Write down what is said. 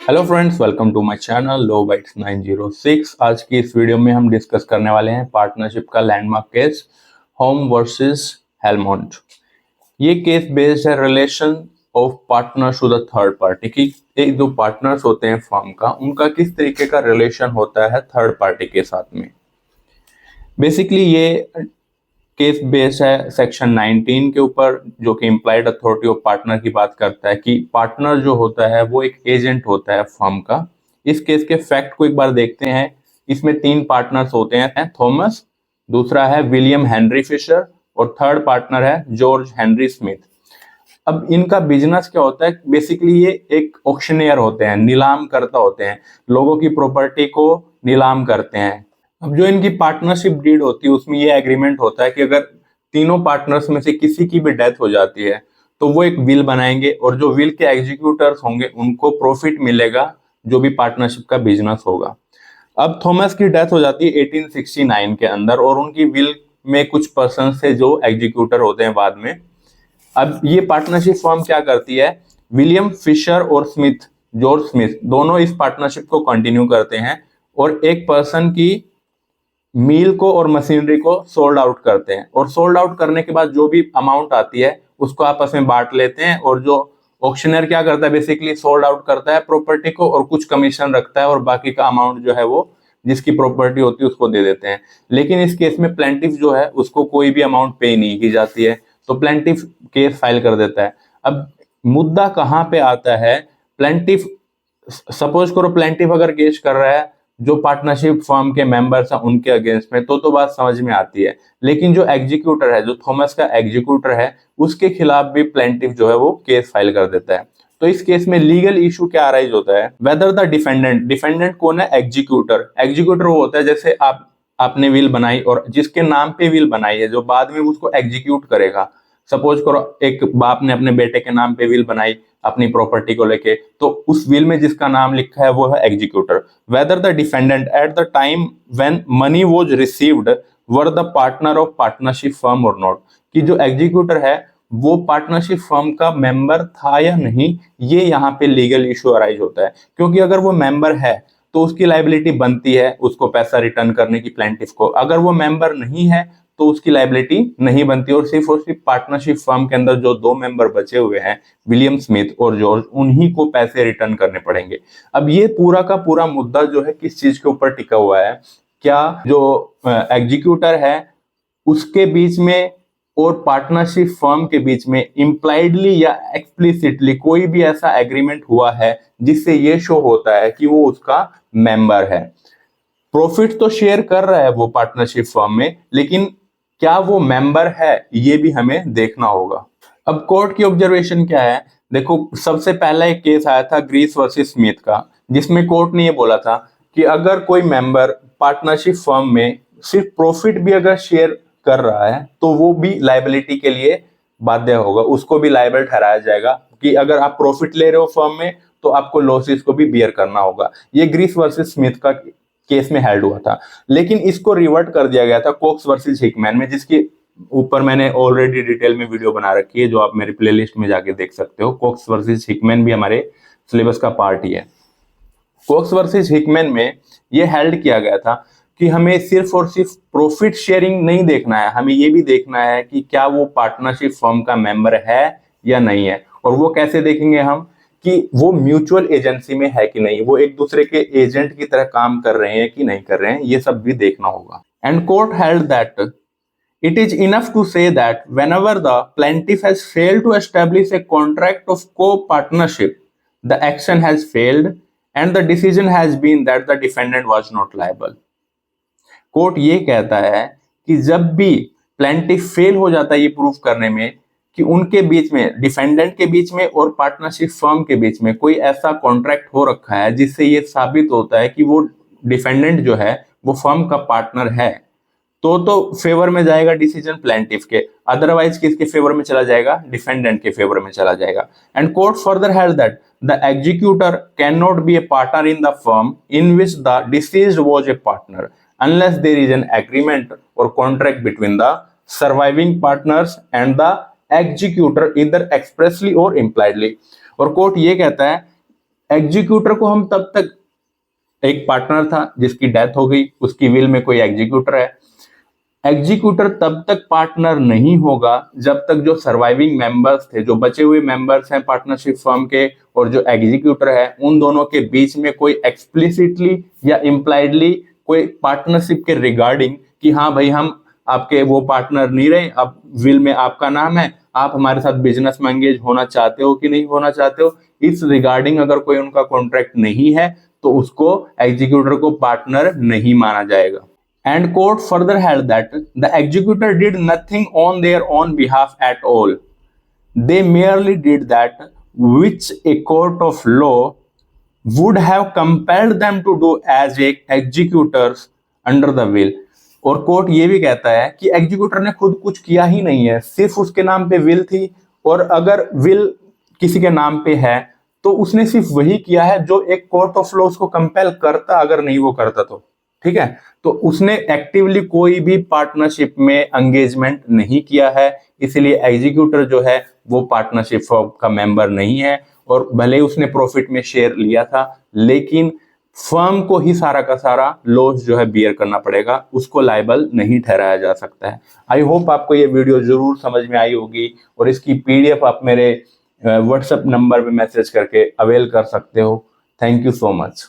Hello friends, welcome to my channel law bites 906। आज की इस वीडियो में हम डिस्कस करने वाले हैं पार्टनरशिप का landmark case Holme versus Helmont. ये केस बेस्ड है relation of partners to the third party की एक जो पार्टनर्स होते हैं फर्म का उनका किस तरीके का रिलेशन होता है थर्ड पार्टी के साथ में। बेसिकली ये केस बेस है सेक्शन 19 के ऊपर, जो कि इम्प्लाइड अथॉरिटी ऑफ पार्टनर की बात करता है कि पार्टनर जो होता है वो एक एजेंट होता है फर्म का। इस केस के फैक्ट को एक बार देखते हैं। इसमें 3 पार्टनर्स होते हैं, थॉमस, दूसरा है विलियम हेनरी फिशर और थर्ड पार्टनर है जॉर्ज हेनरी स्मिथ। अब इनका बिजनेस क्या होता है? बेसिकली ये एक ऑक्शनियर होते हैं, नीलाम करता होते हैं, लोगों की प्रॉपर्टी को नीलाम करते हैं। अब जो इनकी पार्टनरशिप डीड होती है उसमें ये एग्रीमेंट होता है कि अगर तीनों पार्टनर्स में से किसी की भी डेथ हो जाती है तो वो एक विल बनाएंगे और जो विल के एग्जीक्यूटर्स होंगे उनको प्रॉफिट मिलेगा जो भी पार्टनरशिप का बिजनेस होगा। अब थॉमस की डेथ हो जाती है 1869 के अंदर और उनकी विल में कुछ पर्सन थे जो एग्जीक्यूटर होते हैं बाद में। अब ये पार्टनरशिप फर्म क्या करती है? विलियम फिशर और स्मिथ, जॉर्ज स्मिथ, दोनों इस पार्टनरशिप को कंटिन्यू करते हैं और एक पर्सन की मील को और मशीनरी को सोल्ड आउट करते हैं और सोल्ड आउट करने के बाद जो भी अमाउंट आती है उसको आपस में बांट लेते हैं। और जो ऑक्शनर क्या करता है, बेसिकली सोल्ड आउट करता है प्रॉपर्टी को और कुछ कमीशन रखता है और बाकी का अमाउंट जो है वो जिसकी प्रॉपर्टी होती है उसको दे देते हैं। लेकिन इस केस में प्लेंटिफ जो है उसको कोई भी अमाउंट पे नहीं की जाती है, तो प्लेंटिफ केस फाइल कर देता है। अब मुद्दा कहाँ पे आता है? प्लेंटिफ, सपोज करो प्लेंटिफ अगर केस कर रहा है जो पार्टनरशिप फर्म के मेंबर्स हैं उनके अगेंस्ट में, तो बात समझ में आती है। लेकिन जो एग्जीक्यूटर है, जो थॉमस का एग्जीक्यूटर है, उसके खिलाफ भी प्लेंटिफ जो है वो केस फाइल कर देता है। तो इस केस में लीगल इशू क्या अराइज होता है? वेदर द डिफेंडेंट, डिफेंडेंट कौन है? एग्जीक्यूटर। एग्जीक्यूटर वो होता है जैसे आपने विल बनाई और जिसके नाम पे विल बनाई है जो बाद में उसको एग्जीक्यूट करेगा। सपोज करो एक बाप ने अपने बेटे के नाम पे विल बनाई अपनी प्रॉपर्टी को लेके, तो उस विल में जिसका नाम लिखा है वो है executor. Whether the defendant at the time when money was received were the partner of partnership firm और नॉट, कि जो एग्जीक्यूटर है वो पार्टनरशिप फर्म का मेंबर था या नहीं, ये यहाँ पे लीगल इशू अराइज होता है। क्योंकि अगर वो मेंबर है तो उसकी लाइबिलिटी बनती है उसको पैसा रिटर्न करने की प्लेंटिफ को। अगर वो मेंबर नहीं है तो उसकी लाइबिलिटी नहीं बनती और सिर्फ पार्टनरशिप फर्म के अंदर जो 2 मेंबर बचे हुए हैं, विलियम स्मिथ और जॉर्ज, उन्हीं को पैसे रिटर्न करने पड़ेंगे। अब ये पूरा का पूरा मुद्दा जो है किस चीज के ऊपर टिका हुआ है? क्या जो एग्जीक्यूटर है उसके बीच में और पार्टनरशिप फर्म के बीच में इम्प्लाइडली या एक्सप्लिसिटली कोई भी ऐसा एग्रीमेंट हुआ है जिससे ये शो होता है कि वो उसका मेंबर है। प्रॉफिट तो शेयर कर रहा है वो पार्टनरशिप फर्म में, लेकिन क्या वो मेंबर है, ये भी हमें देखना होगा। अब कोर्ट की ऑब्जर्वेशन क्या है? देखो, सबसे पहला एक केस आया था ग्रीस वर्सेस स्मिथ का, जिसमें कोर्ट ने ये बोला था कि अगर कोई मेंबर पार्टनरशिप फर्म में सिर्फ प्रॉफिट भी अगर शेयर कर रहा है तो वो भी लाइबिलिटी के लिए बाध्य होगा, उसको भी लाइबल ठहराया जाएगा कि अगर आप प्रॉफिट ले रहे हो फर्म में तो आपको लॉसेस को भी बियर करना होगा। ये ग्रीस वर्सेस स्मिथ का केस में हेल्ड हुआ था। लेकिन इसको रिवर्ट कर दिया गया था कोक्स वर्सेस हिकमैन में, जिसकी ऊपर मैंने ऑलरेडी डिटेल में वीडियो बना रखी है जो आप मेरे प्लेलिस्ट में जाके देख सकते हो। कोक्स वर्सेस हिकमैन भी हमारे सिलेबस का पार्ट ही है। कोक्स वर्सेस हिकमैन में ये हेल्ड किया गया था कि हमें सिर्फ और सिर्फ प्रॉफिट शेयरिंग नहीं देखना है, हमें ये भी देखना है कि क्या वो पार्टनरशिप फर्म का मेंबर है या नहीं है। और वो कैसे देखेंगे हम? कि वो म्यूचुअल एजेंसी में है कि नहीं, वो एक दूसरे के एजेंट की तरह काम कर रहे हैं कि नहीं कर रहे हैं, ये सब भी देखना होगा। And court held that it is enough to say that whenever the plaintiff has failed to establish a contract of co-partnership, the action has failed and the decision has been that the defendant was not liable. Court ये कहता है कि जब भी plaintiff fail हो जाता है ये प्रूफ करने में कि उनके बीच में, डिफेंडेंट के बीच में और पार्टनरशिप फर्म के बीच में कोई ऐसा कॉन्ट्रैक्ट हो रखा है जिससे ये साबित होता है कि वो डिफेंडेंट जो है वो फर्म का पार्टनर है, तो फेवर में जाएगा डिसीजन प्लेंटिफ के। अदरवाइज किसके फेवर में चला जाएगा? डिफेंडेंट के फेवर में चला जाएगा। And court further held that the executor can not be A partner in the firm in which the deceased was a partner unless there is an agreement or contract between the surviving partners and the executor either expressly or impliedly। और court ये कहता है executor को हम तब तक, एक partner था जिसकी डेथ हो गई, उसकी विल में कोई एग्जीक्यूटर है, एग्जीक्यूटर तब तक पार्टनर नहीं होगा जब तक जो सर्वाइविंग मेंबर्स थे, जो बचे हुए मेंबर्स हैं पार्टनरशिप फर्म के और जो एग्जीक्यूटर है, उन दोनों के बीच में कोई एक्सप्लिसिटली या इम्प्लाइडली कोई पार्टनरशिप के रिगार्डिंग कि हाँ भाई हम आपके वो पार्टनर नहीं रहे, अब विल में आपका नाम है, आप हमारे साथ बिजनेस में एंगेज होना चाहते हो कि नहीं होना चाहते हो, इस रिगार्डिंग अगर कोई उनका कॉन्ट्रैक्ट नहीं है तो उसको एग्जीक्यूटर को पार्टनर नहीं माना जाएगा। And court further held that the executor did nothing on their own behalf at all. They merely did that which a court of law would have compelled them to do as executors under the will. और court ये भी कहता है कि executor ने खुद कुछ किया ही नहीं है, सिर्फ उसके नाम पे विल थी, और अगर विल किसी के नाम पे है तो उसने सिर्फ वही किया है जो एक कोर्ट ऑफ लॉ उसको कंपेल करता, अगर नहीं वो करता तो ठीक है। तो उसने एक्टिवली कोई भी पार्टनरशिप में एंगेजमेंट नहीं किया है, इसलिए एग्जीक्यूटर जो है वो पार्टनरशिप का मेंबर नहीं है, और भले ही उसने प्रॉफिट में शेयर लिया था लेकिन फर्म को ही सारा का सारा लॉस जो है बियर करना पड़ेगा, उसको लायबल नहीं ठहराया जा सकता है। आई होप आपको ये वीडियो जरूर समझ में आई होगी, और इसकी पीडीएफ आप मेरे व्हाट्सएप नंबर पे मैसेज करके अवेल कर सकते हो। Thank you so much.